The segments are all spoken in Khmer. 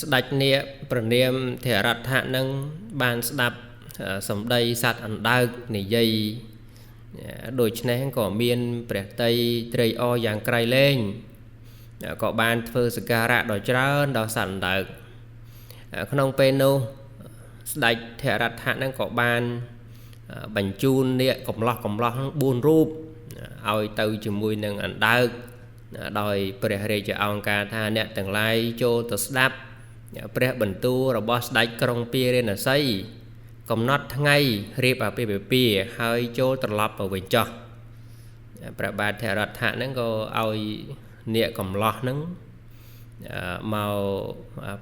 ស្ដេចនាគព្រះនាមធរថៈនឹងបានស្ដាប់សម្ដីសត្វអណ្ដើកនិយាយដូច្នេះក៏មានព្រះតីត្រេកអរយ៉ាងក្រៃលែងក៏បានធ្វើសក្ការៈដ៏ច្រើនដល់សត្វអណ្ដើកក្នុងពេលនោះស្ដេចធរថៈនឹងក៏បានបញ្ជូននាគកំឡោះ4រូបឲ្យទៅជាមួយនឹងអណ្ដើកដោយព្រះរាជអង្គការថាអ្នកទាំងឡាយចូលទៅស្ដាប់ព្រះបន្ទូលរបស់ស្ដេចក្រុងពារាណសីកំណត់ថ្ងៃរៀបអាពាហ៍ពិពាហ៍ហើយចូលត្រឡប់ទៅវិញចុះព្រះបាទធរថៈហ្នឹងក៏ឲ្យនាគកំឡោះហ្នឹងមក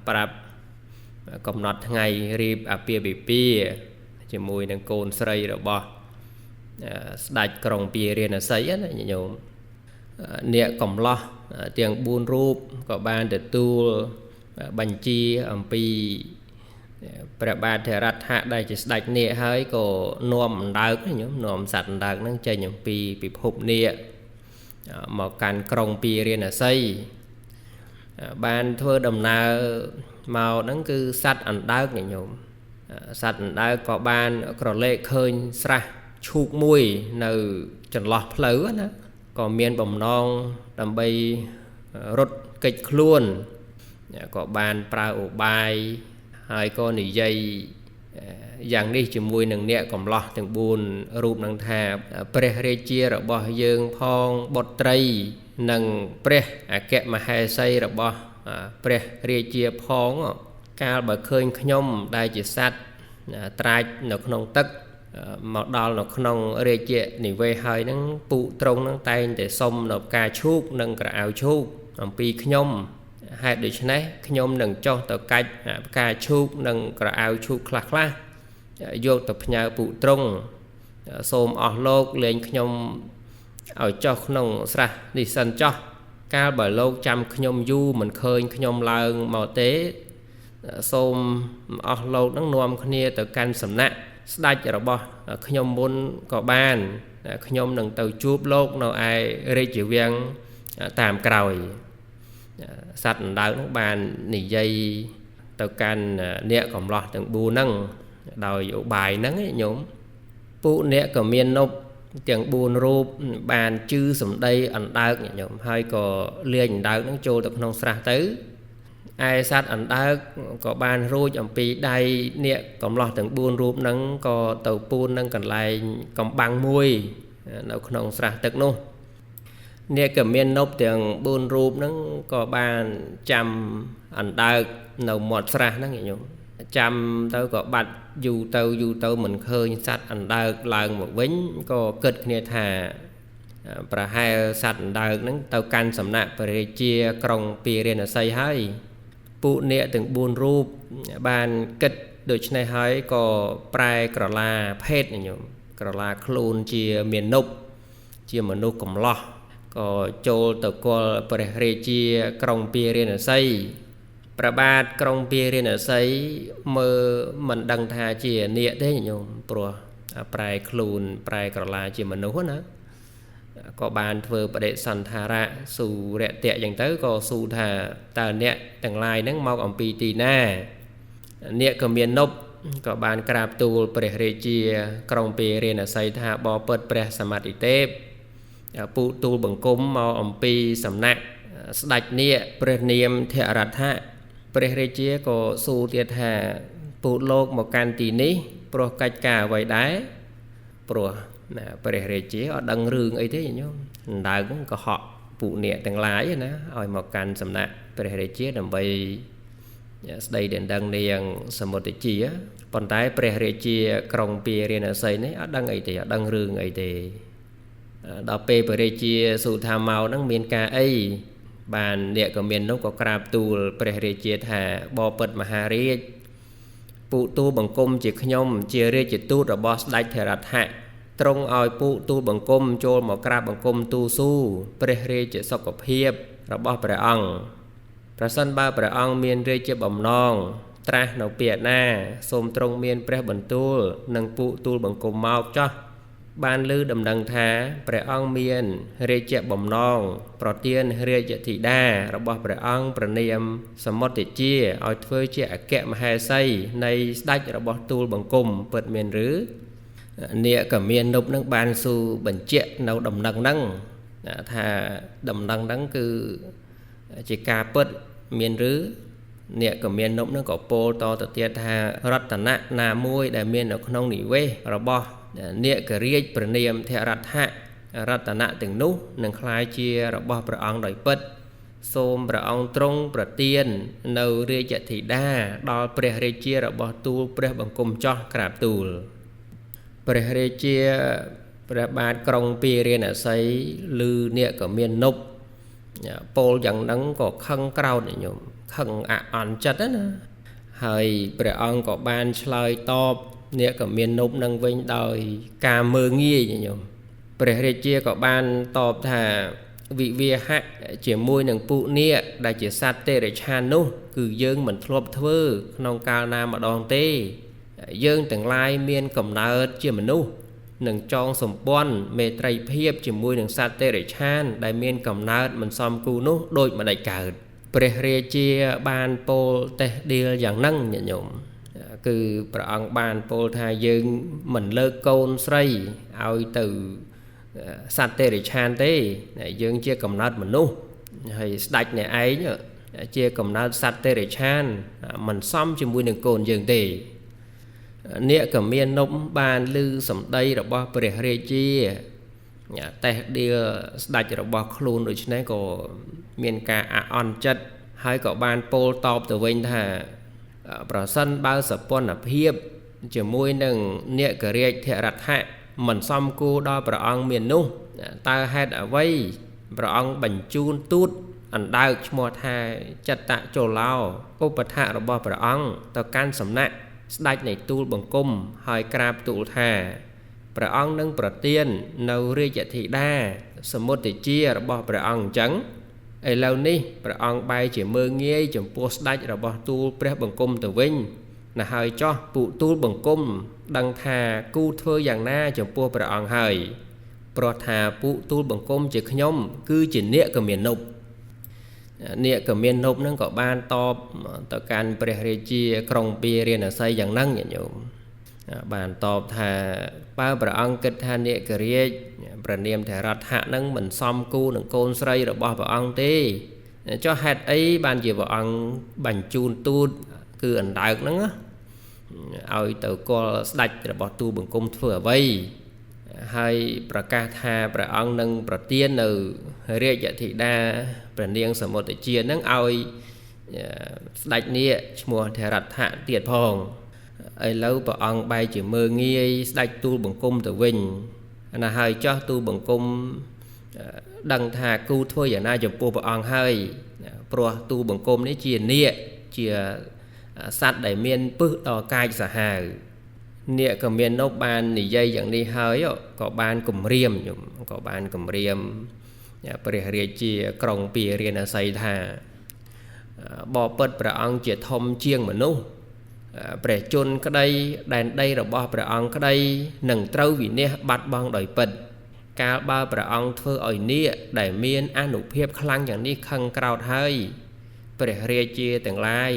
ប្រាប់កំណត់ថ្ងៃរៀបអាពាហ៍ពិពាហ៍ជាមួយនឹងកូនស្រីរបស់ស្ដេចក្រុងពារាណសីណាញោមនាគកំឡោះទាំង4រូបក៏បានទទួលបញ្ជាអំពីព្រះបាទធរថៈដែលជាស្ដេចនាគហើយក៏នាំអណ្ដើកញោមនាំសត្វអណ្ដើកហ្នឹងចេញអំពីពិភពនាគមកកាន់ក្រុងពារាណសីបានធ្វើដំណើរមកហ្នឹងគឺសត្វអណ្ដើកញោមសត្វអណ្ដើកក៏បានក្រឡេកឃើញស្រះឈូកមួយនៅចន្លោះផ្លូវណាក៏មានបំណងដើម្បីរត់គេចខ្លួនក៏បានប្រើឧបាយហើយក៏និយាយយ៉ាងនេះជាមួយនឹងនាគកំឡោះទាំង4រូបនឹងថាព្រះរាជារបស់យើងផងបុត្រីនិងព្រះអគ្គមហេសីរបស់ព្រះរាជាផងកាលបើឃើញខ្ញុំដែលជាសត្វត្រាចនៅក្នុងទឹកមកដល់នៅក្នុងរាជនិវេសហើយហ្នឹងពូត្រង់ហ្នឹងតែងតែសុំនៅផ្កាឈូកនិងក្រអៅឈូកអំពីខ្ញុំហេតុដូច្នេះខ្ញុំនឹងចុះទៅកាច់ផ្កាឈូកនិងក្រអៅឈូកខ្លះយកទៅផ្ញើពូត្រង់សូមអស់លោកលែងខ្ញុំឲ្យចុះក្នុងស្រះនេះសិនចុះកាលបើលោកចាំខ្ញុំយូរមិនឃើញខ្ញុំឡើងមកទេសូមអស់លោកនឹងនាំគ្នាទៅកាន់សំណាក់ស្ដេចរបស់ខ្ញុំមុនក៏បានខ្ញុំនឹងទៅជួបលោកនៅឯរាជវាំងតាមក្រោយសត្វអណ្ដើកនោះបាននិយាយទៅកាន់នាគកំឡោះទាំង4ហ្នឹងដោយឧបាយហ្នឹងញោមពួកនាគក៏មាននប់ទាំង4រូបបានជឿសម្ដីអណ្ដើកញោមហើយក៏លាញអណ្ដើកហ្នឹងចូលទៅក្នុងស្រះទៅឯសត្វអណ្ដើកក៏បានរួចអំពីដៃនាគកំឡោះទាំង4រូបហ្នឹងក៏ទៅពូននឹងកន្លែងកំបាំងមួយនៅក្នុងស្រះទឹកនោះនាគក៏មាននប់ទាំង4រូបហ្នឹងក៏បានចាំអណ្ដើកនៅមាត់ស្រះហ្នឹងញោមចាំទៅក៏បាត់យូរទៅមិនឃើញសត្វអណ្ដើកឡើងមកវិញក៏គិតគ្នាថាប្រហែលសត្វអណ្ដើកហ្នឹងទៅកាន់សំណាក់ព្រះរាជាក្រុងពារាណសីហើយពួកនាគទាំង4រូបបានគិតដូច្នេះហើយក៏ប្រែក្រឡាភេទញោមក្រឡាខ្លួនជាមាណពជាមនុស្សកំឡោះក៏ចូលទៅគល់ព្រះរាជាក្រុងពារាណសីព្រះបាទក្រុងពារាណសីមើលមិនដឹងថាជានាគទេញោមព្រោះប្រែខ្លួនប្រែក្រឡាជាមនុស្សណាក៏បានធ្វើបដិសន្ធារៈស៊ូរតៈយ៉ាងទៅក៏ស៊ូថាតើអ្នកទាំងឡាយហ្នឹងមកអំពីទីណានាគក៏មាននប់ក៏បានក្រាបទូលព្រះរាជាក្រុងពារាណសីថាបបិទ្ធព្រះសមត្ថិទេពពូទូលបង្គំមកអំពីសំណាក់ស្ដេចនាគព្រះនាមធរថៈព្រះរាជាក៏ស៊ូទៀតថាពូលោកមកកាន់ទីនេះព្រោះកិច្ចការអ្វីដែរព្រោះព្រះរាជាអត់ដឹងរឿងអីទេញោមអណ្ដើកក៏ហក់ពួកនាគទាំងឡាយណាឲ្យមកកាន់សំណាក់ព្រះរាជាដើម្បីស្ដីដណ្ដឹងនាងសមុទ្រជាប៉ុន្តែព្រះរាជាក្រុងពារាណសីនេះអត់ដឹងអីទេអត់ដឹងរឿងអីទេដល់ពេលព្រះរាជាស៊ូថាមកហ្នឹងមានការអីបាននាគក៏មាននោះក៏ក្រាបទូលព្រះរាជាថាបបិទ្ធមហារាជពូទូលបង្គំជាខ្ញុំជារាជទូតរបស់ស្ដេចធរថៈទ្រង់ឲ្យពូទូលបង្គំចូលមកក្រាបបង្គំទូស៊ូព្រះរាជសុខភាពរបស់ព្រះអង្គប្រសិនបើព្រះអង្គមានរាជបំណងត្រាស់នៅពាក្យណាសូមទ្រង់មានព្រះបន្ទូលនិងពូទូលបង្គំមកចោះ បានលឺដំណឹងថាព្រះអង្គមានរាជបំណងប្រទានរាជធីតារបស់ព្រះអង្គព្រះនាមសមុទ្ទជាឲ្យធ្វើជាអគ្គមហេសីនៃស្ដេចរបស់ទូលបង្គំពិតមានឬនាគមាននុបនឹងបានស៊ូបញ្ជាក់នៅដំណឹងហ្នឹងថាដំណឹងហ្នឹងគឺជាការពិតមានឬនាគមាននុបនឹងក៏ពោលតទៅទៀតថារតនៈណាមួយដែលមាននៅក្នុងនិវេសរបស់នាគរាជព្រះនាមធរដ្ឋៈរតនៈទាំងនោះនឹងក្លាយជារបស់ព្រះអង្គដោយពិតសូមព្រះអង្គទ្រង់ប្រទាននៅរាជធីតាដល់ព្រះរាជារបស់ទូលព្រះបង្គំចោះក្រាបទូលព្រះរាជាព្រះបាទក្រុងពារាណសីឬនាគមាននុបពោលយ៉ាងហ្នឹងក៏ខឹងក្រោធញោមខឹងអន់ចិត្តណាហើយព្រះអង្គក៏បានឆ្លើយតបនាគមាននុបនឹងវិញដោយការមើងងាយញោមព្រះរាជាក៏បានតបថាវិវាហៈជាមួយនឹងពួកនាគដែលជាសត្វតិរិឆាននោះគឺយើងមិនធ្លាប់ធ្វើក្នុងកាលណាម្ដងទេយើងទាំងឡាយមានកំណើតជាមនុស្សនឹងចងសម្ព័ន្ធមេត្រីភាពជាមួយនឹងសត្វតិរិឆានដែលមានកំណើតមិនសមគូនោះដូចម្ដេចកើតព្រះរាជាបានពោលតេះដៀលយ៉ាងហ្នឹងញាតិញោមគឺព្រះអង្គបានពោលថាយើងមិនលើកកូនស្រីឲ្យទៅសត្វតិរិឆានទេយើងជាកំណើតមនុស្សហើយស្ដេចអ្នកឯងជាកំណើតសត្វតិរិឆានមិនសមជាមួយនឹងកូនយើងទេនាគមាននុបបានឮសម្ដីរបស់ព្រះរាជាតេះដៀលស្ដេចរបស់ខ្លួនដូច្នេះក៏មានការអាក់អន់ចិត្តហើយក៏បានពោលតបទៅវិញថាប្រសិនបើសពន្ធភាពជាមួយនឹងនាគរាជធរដ្ឋៈមិនសមគួរដល់ព្រះអង្គមាននោះតើហេតុអ្វីព្រះអង្គបញ្ជូនទូតអណ្ដើកឈ្មោះថាចិត្តចោឡោឧបថៈរបស់ព្រះអង្គទៅកាន់សំណាក់ស្ដេចនៃទូលបង្គំហើយក្រាបទូលថាព្រះអង្គនឹងប្រទាននៅរាជធីតាសមុទ្ទជារបស់ព្រះអង្គអញ្ចឹងឥឡូវនេះព្រះអង្គបែរជាមើងងាយចំពោះស្ដេចរបស់ទូលព្រះបង្គំទៅវិញណាហើយចោះពួកទូលបង្គំដឹងថាគូធ្វើយ៉ាងណាចំពោះព្រះអង្គហើយព្រោះថាពួកទូលបង្គំជាខ្ញុំគឺជានាគមាននុបនាគមាននុបនឹងក៏បានតបទៅកាន់ព្រះរាជាក្រុងពារាណសីយ៉ាងហ្នឹងញាតិញោមបានតបថាបើព្រះអង្គគិតថានាគរាជព្រះនាមធរដ្ឋៈនឹងមិនសមគូនឹងកូនស្រីរបស់ព្រះអង្គទេចុះហេតុអីបានជាព្រះអង្គបញ្ជូនទូតគឺអណ្ដើកហ្នឹងឲ្យទៅគាល់ស្ដេចរបស់ទូលបង្គំធ្វើអ្វីហើយប្រកាសថាព្រះអង្គនឹងប្រទាននៅរាជធីតាព្រះនាងសមុទ្ទជានឹងឲ្យស្ដេចនាគឈ្មោះធរដ្ឋៈទៀតផងឥឡូវព្រះអង្គបែរជាមើងងាយស្ដេចទូលបង្គំទៅវិញណាហើយចោះទូលបង្គំដឹងថាគូធ្វើយ៉ាងណាចំពោះព្រះអង្គហើយព្រោះទូលបង្គំនេះជានាគជាសត្វដែលមានពឹសដល់កាយសាហាវនាគមាននុបបាននិយាយយ៉ាងនេះហើយក៏បានគំរាមក៏បានគំរាមព្រះរាជាក្រុងពារាណសីថាបបិទ្ធព្រះអង្គជាធំជាងមនុស្សព្រះជន្មក្តីដែនដីរបស់ព្រះអង្គក្តីនឹងត្រូវវិនាសបាត់បង់ដោយពិតកាលបើព្រះអង្គធ្វើឲ្យនាគដែលមានអានុភាពខ្លាំងយ៉ាងនេះខឹងក្រោធហើយព្រះរាជាទាំងឡាយ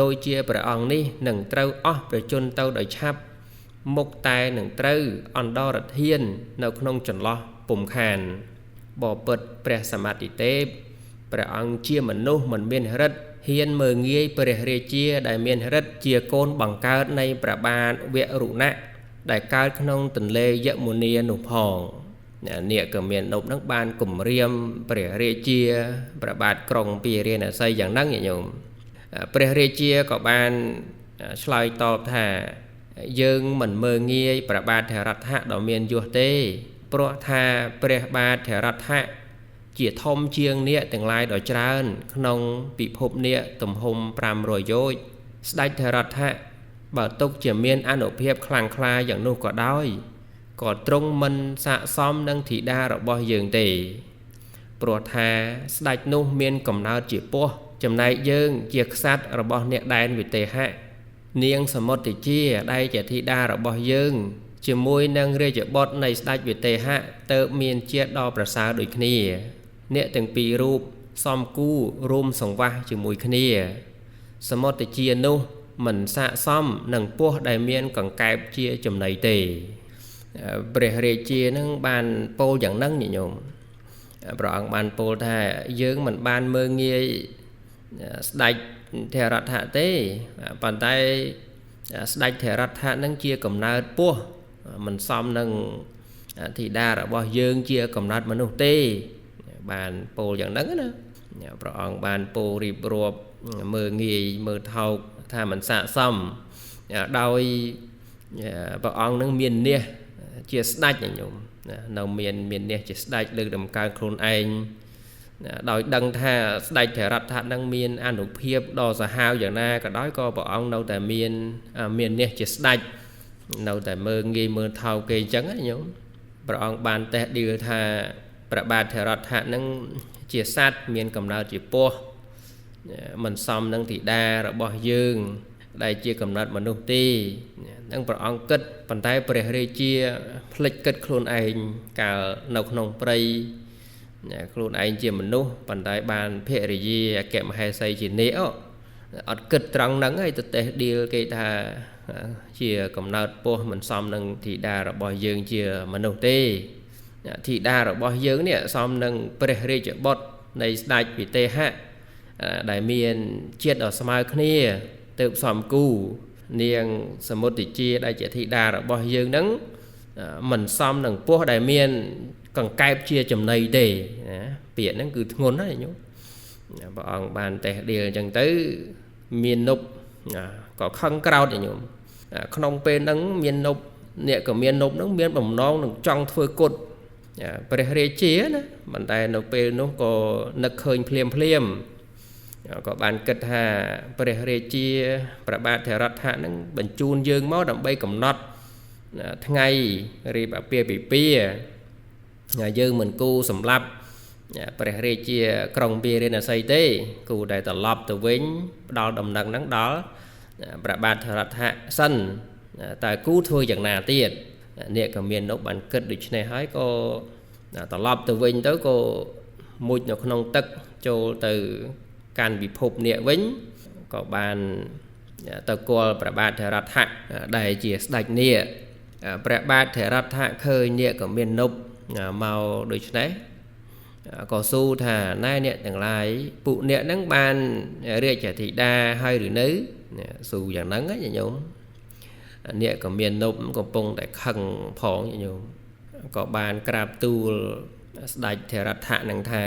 ដូចជាព្រះអង្គនេះនឹងត្រូវអស់ព្រះជន្មទៅដោយឆាប់មុខតែនឹងត្រូវអន្តរធាននៅក្នុងចន្លោះពុំខានបបិទ្ធព្រះសមត្ថិទេពព្រះអង្គជាមនុស្សមិនមានឫទ្ធិហ៊ានមើងងាយព្រះរាជាដែលមានឫទ្ធិជាកូនបង្កើតនៃព្រះបាទវរុណៈដែលកើតក្នុងទន្លេយមុនីនោះផងនាគមាននុបនឹងបានគំរាមព្រះរាជាព្រះបាទក្រុងពារាណសីយ៉ាងហ្នឹងញោមព្រះរាជាក៏បានឆ្លើយតបថាយើងមិនមើងងាយព្រះបាទធរដ្ឋៈដ៏មានយសទេព្រោះថាព្រះបាទធរដ្ឋៈជាធំជាងនាគទាំងឡាយដ៏ច្រើនក្នុងពិភពនាគទំហំ500យោជន៍ស្ដេចធរដ្ឋៈបើទុកជាមានអានុភាពខ្លាំងក្លាយ៉ាងនោះក៏ដោយក៏ទ្រង់មិនស័ក្តិសមនឹងធីតារបស់យើងទេព្រោះថាស្ដេចនោះមានកំណើតជាពស់ចំណែកយើងជាក្សត្ររបស់អ្នកដែនវិទេហៈនាងសមុទ្ទជាដែលជាធីតារបស់យើង ជាមួយនឹងរាជបុត្រនៃស្ដេចវិទេហៈទៅមានជាតិដ៏ប្រសើរដូចគ្នាអ្នកទាំងពីររូបសំគូរួមសង្វាស់ជាមួយគ្នាសមុទ្រជានោះមិនស័ក្តិសមនឹងពស់ដែលមានកង្កែបជាចំណីទេព្រះរាជានឹងបានពោលយ៉ាងហ្នឹងញោមព្រះអង្គបានពោលថាយើងមិនបានមើលងាយស្ដេចថេរថៈទេប៉ុន្តែស្ដេចថេរថៈនឹងជាកំណើតពស់មិនសមនឹងធីតារបស់យើងជាកំណើតមនុស្សទេបានពោលយ៉ាងហ្នឹងណាព្រះអង្គបានពោលរៀបរាប់មើលងាយមើលថោកថាមិនស័ក្តិសមដោយព្រះអង្គនឹងមានមាសជាស្ដេចញោមនៅមានមាសជាស្ដេចលើកដំកើងខ្លួនឯងដោយដឹងថាស្ដេចថេរថៈនឹងមានអានុភាពដ៏សាហាវយ៉ាងណាក៏ដោយក៏ព្រះអង្គនៅតែមានមាសជាស្ដេចនៅតែមើលងាយមើលថោកគេអញ្ចឹងណាញោមព្រះអង្គបានតេះឌីលថាព្រះបាទថេរថៈនឹងជាសត្វមានកំណើតជាពស់មិនសមនឹងធីតារបស់យើងដែលជាកំណើតមនុស្សទេនឹងព្រះអង្គគិតប៉ុន្តែព្រះរាជាភ្លេចគិតខ្លួនឯងកាលនៅក្នុងព្រៃខ្លួនឯងជាមនុស្សប៉ុន្តែបានភរិយាអគ្គមហេសីជានាគអត់គិតត្រង់ហ្នឹងហើយទៅតេះឌីលគេថាជាកំណើតពស់មិនសមនឹងធីតារបស់យើងជាមនុស្សទេធីតារបស់យើងនេះសមនឹងព្រះរាជបុត្រនៃស្ដេចវិទេហៈដែលមានជាតិដ៏ស្មើគ្នាទើបសំគូនាងសមុទ្រជាដែលជាធីតារបស់យើងហ្នឹងមិនសមនឹងពស់ដែលមានកង្កែបជាចំណីទេណាពាក្យហ្នឹងគឺធ្ងន់ណាស់ញោមព្រះអង្គបានតេះឌីលអញ្ចឹងទៅមាននប់ក៏ខឹងក្រោធញោមក្នុងពេលហ្នឹងមាននប់អ្នកក៏មាននប់ហ្នឹងមានបំណងនឹងចង់ធ្វើគុតព្រះរាជាណាប៉ុន្តែនៅពេលនោះក៏នឹកឃើញភ្លាមក៏បានគិតថាព្រះរាជាព្រះបាទថេរថៈហ្នឹងបញ្ជូនយើងមកដើម្បីកំណត់ថ្ងៃរៀបអាពាហ៍ពិពាហ៍យើងមិនគូសម្លាប់ព្រះរាជាក្រុងពារាណសីទេគូតែត្រឡប់ទៅវិញផ្ដល់ដំណឹងហ្នឹងដល់ព្រះបាទថេរថៈសិនតែគូធ្វើយ៉ាងណាទៀតអ្នកក៏មាននោះបានគិតដូច្នេះហើយក៏ត្រឡប់ទៅវិញទៅក៏មុជនៅក្នុងទឹកចូលទៅកាន់ពិភពនាគវិញក៏បានទៅគល់ព្រះបាទថេរថៈដែលជាស្ដេចនាគព្រះបាទថេរថៈឃើញនាគក៏មាននប់មកដូច្នេះក៏សួរថាណែអ្នកទាំងឡាយពួកអ្នកហ្នឹងបានរាជធីតាហើយឬនៅសួរយ៉ាងហ្នឹងណាញោមនាគក៏មាននប់កំពុងតែខឹងផងញោមក៏បានក្រាបទូលស្ដេចថេរថៈនឹងថា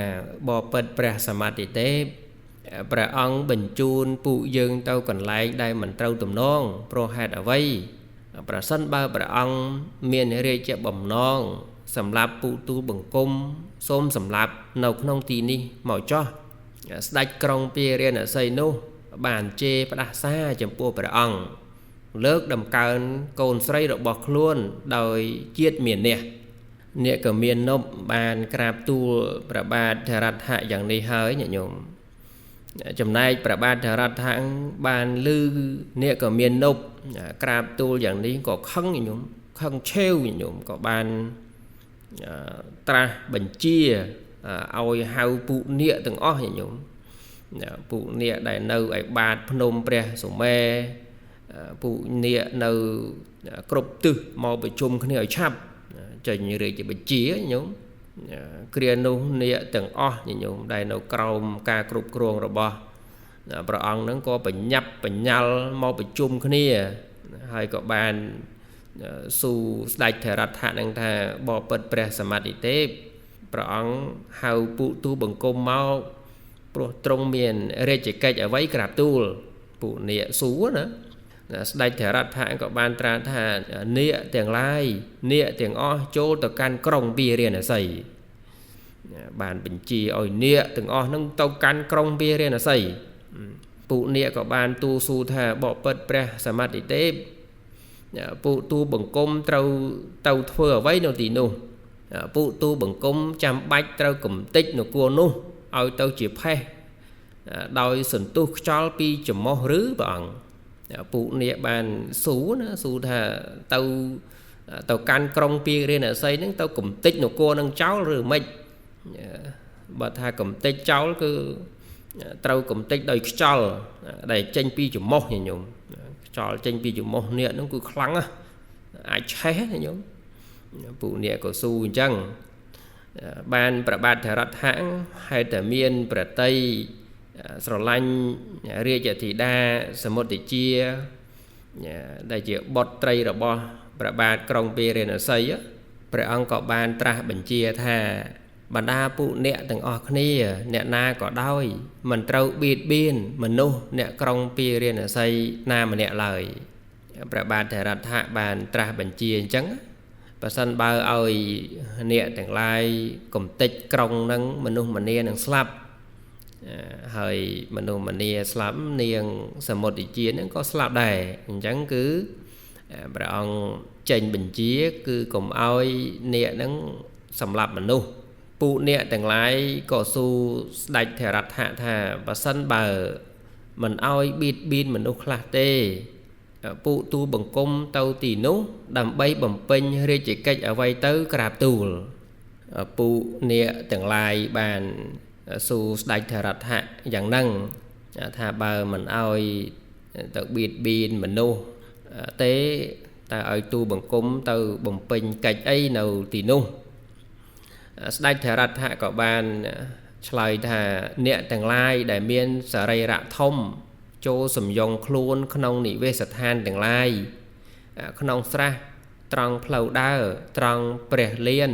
បបិទ្ធព្រះសម្មាទិទេពព្រះអង្គបញ្ជូនពួកយើងទៅកន្លែងដែលមិនត្រូវទំនងព្រោះហេតុអ្វីប្រសិនបើព្រះអង្គមានរាជបំណងសម្រាប់ពូទូលបង្គំសូមសម្រាប់នៅក្នុងទីនេះមកចោះស្ដេចក្រុងពារាណសីនោះបានជេរផ្ដាសាចំពោះព្រះអង្គលើកដំកើងកូនស្រីរបស់ខ្លួនដោយជាតិមានះអ្នកក៏មាននប់បានក្រាបទូលព្រះបាទថេរថៈយ៉ាងនេះហើយញាតិញោមចំណែកព្រះបាទថេរថៈបានឮអ្នកក៏មាននប់ក្រាបទូលយ៉ាងនេះក៏ខឹងញោមខឹងឆេវញោមក៏បានត្រាស់បញ្ជាឲ្យហៅពួកនាគទាំងអស់ញោមពួកនាគដែលនៅឯបាតភ្នំព្រះសុមេរពួកនាគនៅគ្រប់ទិសមកប្រជុំគ្នាឲ្យឆាប់ចេញរាជបញ្ជាញោមគ្រានោះនាគទាំងអស់ញោមដែលនៅក្រោមការគ្រប់គ្រងរបស់ព្រះអង្គហ្នឹងក៏បញ្ញាប់បញ្ញាល់មកប្រជុំគ្នាហើយក៏បានសួរស្ដេចថេរថៈនឹងថាបបិទ្ធព្រះសម្មាទិទេពព្រះអង្គហៅពួកទូបង្គំមកព្រោះទ្រង់មានរាជកិច្ចអ្វីក្រាបទូលពួកនាគសួរណាស្ដេចថេរថៈក៏បានត្រាស់ថានាគទាំងឡាយនាគទាំងអស់ចូលទៅកាន់ក្រុងពារាណសីបានបញ្ជាឲ្យនាគទាំងអស់នឹងទៅកាន់ក្រុងពារាណសីពួកនាគក៏បានទូលសួរថាបបិទ្ធព្រះសម្មាទិទេពពួកទូបង្គំត្រូវទៅធ្វើអ្វីនៅទីនោះពួកទូបង្គំចាំបាច់ត្រូវកំទេចនគរនោះឲ្យទៅជាផេះដោយសន្ទុះខ្យល់ពីច្រមុះឬព្រះអង្គពួកនាគបានសួរណាសួរថាទៅ tàu can krong pi riêng ở xây những tàu cùng tích nó cô nâng cháu rồi mình bà tha cùng tích cháu cứ tàu cùng tích đầy cháu đầy tranh pi chủ mốc như nhung cho tranh pi chủ mốc nè nó cứ khăng á ai chế như nhung phụ nè của su chăng banประบาดถรัฐหางให้แต่เมียนประเทศสระลันเรียกธิดาสมุทรเจียได้เจียบดไตรระบอประบาดกรองเปเรนไซย์พระองค์ก็บานตราบัญชีท่าบรรดาผู้เนะต่างออกนี่เนะนาก็ได้มันเต้าบีดบินมันนู้เนะกรองเปเรนไซย์นามันเนะเลยประบาดถรัฐบานตราบัญชีจังประสันบ่าวเอาเนี่ยแต่งลายกลมติดกรงนั้นมนุษย์มันเนี่ยนังสลับเฮ้ยมนุษย์มันเนี่ยสลับเนียงสมุดอีเจียนั้นก็สลับได้จังคือพระองค์เจนบัญชีคือกลมเอาเนี่ยนั้นสำหรับมนุษย์ปูเนี่ยแต่งลายก็สู้ได้เทรัตหะท่าประสันบ่าวมันเอาบีดบินมนุษย์คลาเต้ปูตูบังกมเตาตีนุดำใบบำเพ็ญเรียกกิจเอาไว้เต้ากราบตูลปูเนี่ยแต่งลายบานสู่ได้เทรัตหะอย่างนั่งถ้าบ่าวมันเอาเตาบีดบินมนุษย์เต้แต่เอาตูบังกมเตาบำเพ็ญกิจไอ้เนาตีนุได้เทรัตหะก็บานชลายท่าเนี่ยแต่งลายได้เมียนสารระทมโจสมยงครูนขนมนิเวศทานแต่งลายขนมสระตรังเพลาดาตรังเปรเลียน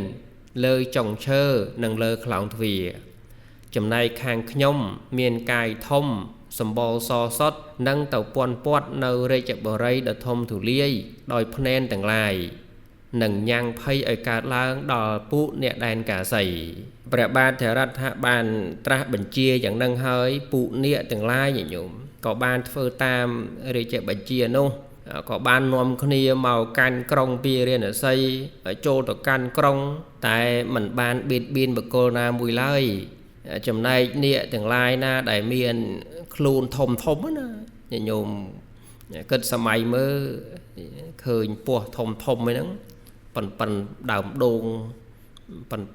เลยจงเชอนังเลอคลองทวีจำในคางขยมเมียนกายทมสมบูรซอสดนังเต่าปวนปวดเนเรจบไรดทมถูเลี้ยดอยพเนนแต่งลายหนึ่งยังไพ่ไอกาล้างดอปุเนี่ยแดนกาใส่ประบาดเถรัฐบาลตราบัญชีอย่างนั่งเฮยปุเนี่ยแต่งลายอย่างโยมก็บ้านเฟอร์ตามเรียกบัญชีนู้ก็บ้านนวมคนนี้เมาการกรองปีเรียนใส่โจต่อการกรองแต่มันบ้านบิดบินบกโกนาบุยไล่จำในเนี่ยแต่งลายน่าได้เมียนคลูนทมทมนะโยมเกิดสมัยเมื่อเคยปวดทมทมไหมนั่งปันดาวดง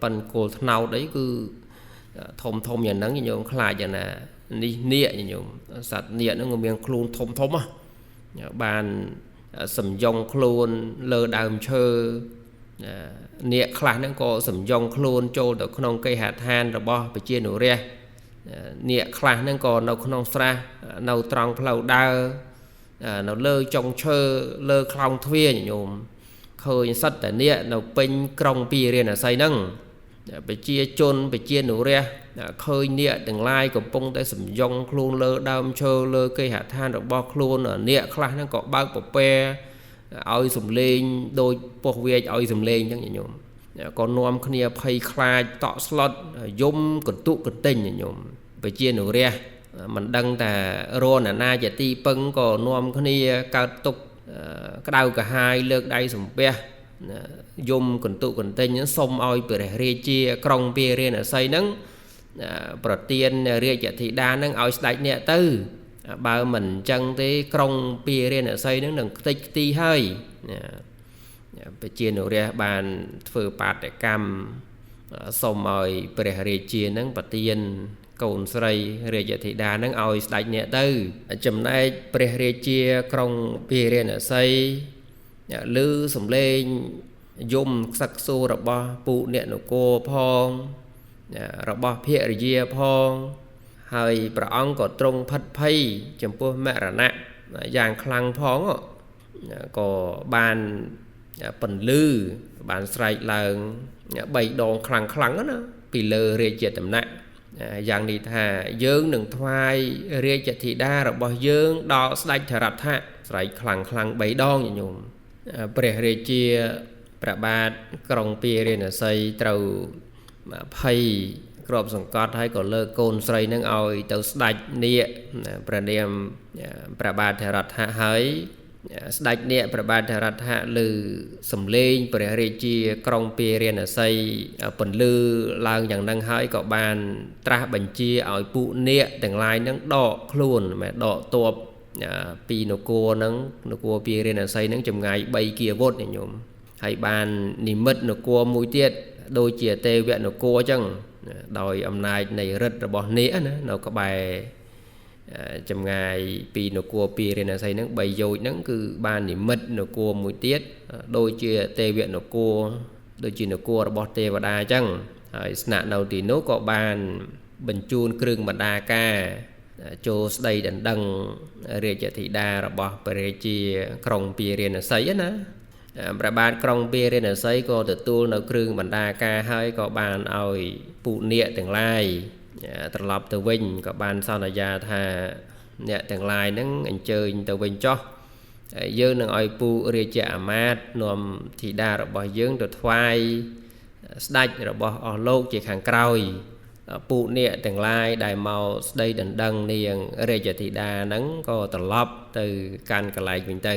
ปันโกลเนาđấy cứทมอย่างนั้นโยมคลายอย่างน่ะนี่เนี่ยโยมสัตว์เนี่ยnó ngồi miệngคลูนทมอ่ะบานสมยงคลูนเลอดาวเชอเนี่ยคลายนั่นก็สมยงคลูนโจต่อขนมไก่หาทานระบอไปเชียนหนูเรียเนี่ยคลายนั่นก็เราขนมสระเราตรังเพลาดาวเราเลอจงเชอเลอคลองทวีโยมเคยสัตว์แต่เนี่ยเราเป็นกรองปีเรียนใส่นั่งไปเชียจนไปเชียหนูเรียเคยเนี่ยแต่งลายกับปงแต่สมยงคลูนเลอดาวเชอเลอไก่หาทานระบอคลูนเนี่ยคลายนั่นก็บ้าปะเปเอาสมเลงโดยพวกเวียเอาสมเลงจังอย่างโยมก็นวมขณีไพ่คลายต่อสล็อตย่มกดตุกดเต็งอย่างโยมไปเชียหนูเรียมันดังแต่โรนน่าจะตีปังก็นวมขณีกาตุกก็ดาวcả haiเลิกได้สมเปียยมกดตุกดเต็งนั้นส้มเอาไปเรียเชียกรองเปียเรียนใส่นั้นประเตียนเรียจะธิดานั้นเอาสไลด์เนี่ยตื้อบ่าวmình chân tới krong pi riêng ở xây nó đừng tích ti hơiไปเชียนเรียบานฝือปาดแต่กรรมสมเอาไปเรียเชียนั่งปฏิญกนใส่เรียจะธิดานั่งเอาสไลด์เนี่ยตื้อจำได้ไปเรียเชียกรองเปียเรียนở xâyลือสมเลงยมสักสูระบปูเนี่ยหนูโกพองระบเพียรเยียพองให้พระองค์ก็ตรงพัดไพ่จำพวกแม่ระนะอย่างคลังพ้องก็บานปั่นลือบานใส่ลางใบดองคลังนะปีเลเรียเจตำนะอย่างนี้ท่าเยื้องหนึ่งทวายเรียเจติดาระบเยื้องดอกใส่ถรัดท่าใส่คลังใบดองอย่างโยมเปรียเรียเจียประบาดกรองปีเรียนใส่เต้าไพ่กรอบสังกัดให้ก็เลิกโกนใส่นั่งเอาเต้าสไลด์เนี่ยประเดียมประบาดถรัดท่าหายสไลด์เนี่ยประบาดถรัดท่าลือสำเลงเปรียเรียเจียกรองปีเรียนใส่ผลลือลางอย่างนั่งหายก็บานตราบัญชีเอาปุเนี่ยแต่งลายนั่งดอกคลุนแม่ดอกตัวปีนโกนั่งนโกปีเรียนใส่นั่งจำไงใบเกียร์วดเนี่ยโยม ហើយបាននិមិត្តនគរមួយទៀតដូចជាទេវនគរអញ្ចឹងដោយអំណាចនៃរិទ្ធរបស់នាគណានៅក្បែរចម្ងាយពីនគរពីរាណសីហ្នឹង3យោជហ្នឹងគឺបាននិមិត្តនគរមួយទៀតដូចជាទេវនគរដូចជានគររបស់ទេវតាអញ្ចឹងហើយស្នាក់នៅទីនោះក៏បានបញ្ជូនគ្រឿងបណ្ដាការចូលស្ដីដណ្ដឹងរាជធីតារបស់ព្រះរាជាក្រុងពារាណសីណាព្រះបាទក្រុងពារាណសីក៏ទទួលនៅគ្រឿងបណ្ដាការហើយក៏បានឲ្យពួកនាគទាំងឡាយត្រឡប់ទៅវិញក៏បានសន្យាថាអ្នកទាំងឡាយហ្នឹងអញ្ជើញទៅវិញចុះយើងនឹងឲ្យពួករាជអាមាត្យនាំធីតារបស់យើងទៅថ្វាយស្ដេចរបស់អស់លោកជាខាងក្រោយពួកនាគទាំងឡាយដែលមកស្ដីដណ្ដឹងនាងរាជធីតាហ្នឹងក៏ត្រឡប់ទៅកាន់កន្លែងវិញទៅ